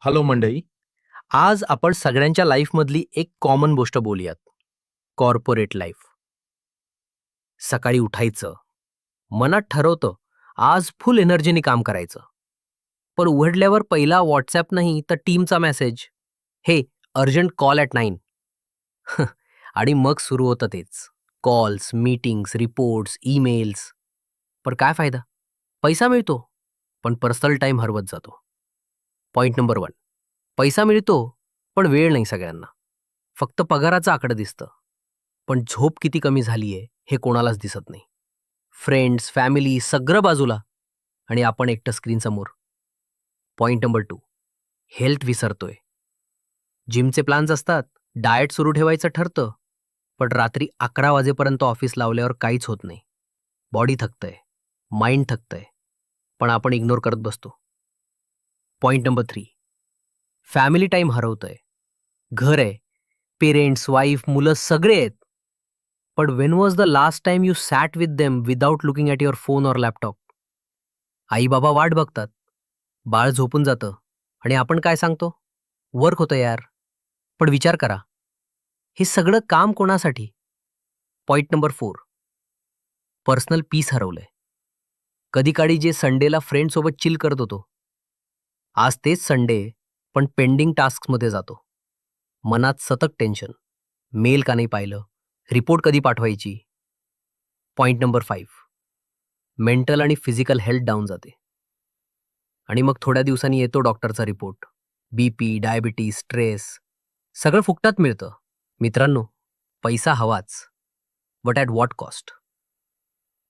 Hello मंडळी. आज आपण सगळ्यांच्या लाईफमधली एक कॉमन गोष्ट बोलूयात. Corporate life. सकाळी उठायचं, मनात ठरवतं आज फुल एनर्जीने काम करायचं. पण उघडल्यावर पहिला व्हॉट्सॲप नाही तर टीमचा मेसेज, हे अर्जंट कॉल ॲट 9. आणि मग सुरू होतं तेच. Calls, meetings, reports, emails. पण काय फायदा? पैसा मिळतो, पण पर्सनल टाईम हरवत जातो. Point number 1. पैसा मिळतो, पण वेळ नाही सगळ्यांना. फक्त पगाराचं आकडं दिसतं. पण झोप किती कमी झालीये हे कोणालाच दिसत नाही. फ्रेंड्स, फॅमिली सगळं बाजूला आणि आपण एकटं स्क्रीनसमोर. Point number 2. हेल्थ विसरतोय. जिमचे प्लॅन्स असतात, डाएट सुरू ठेवायचं ठरतं, पण रात्री 11 वाजेपर्यंत ऑफिस लावल्यावर काहीच होत नाही. बॉडी थकतंय, माइंड थकतंय, पण आपण इग्नोर करत बसतो. Point number 3. फॅमिली टाईम हरवतोय. घर आहे, पेरेंट्स, वाईफ, मुलं सगळे आहेत. पण when was the last time you sat with them without looking at your phone or laptop? आई बाबा वाट बघतात, बाळ झोपून जातं आणि आपण काय सांगतो? वर्क होतं यार. पण विचार करा, हे सगळं काम कोणासाठी? Point number 4. पर्सनल पीस हरवलंय. कधी काळी जे संडेला फ्रेंडसोबत चिल करत होतो, आज तेच संडे पण पेंडिंग टास्कमध्ये जातो. मनात सतत टेन्शन, मेल का नाही पाहिलं, रिपोर्ट कधी पाठवायची. Point number 5. मेंटल आणि फिजिकल हेल्थ डाऊन जाते. आणि मग थोड्या दिवसांनी येतो डॉक्टरचा रिपोर्ट. बीपी, डायबिटीज, स्ट्रेस सगळं फुकटात मिळतं. मित्रांनो, पैसा हवाच, but at what cost?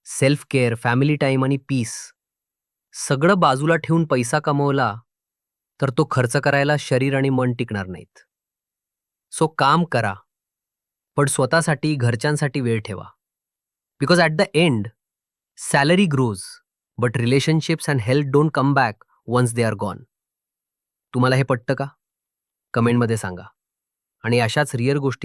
Self care, family time आणि पीस सगळं बाजूला ठेवून पैसा कमवला तर तो खर्च करायला शरीर आणि मन टिकणार नाहीत. सो काम करा, पण स्वतःसाठी, घरच्यांसाठी वेळ ठेवा. Because at the end, salary grows, but relationships and health don't come back once they are gone. तुम्हाला हे पटतं का? कमेंटमध्ये सांगा. आणि अशाच रिअल गोष्टी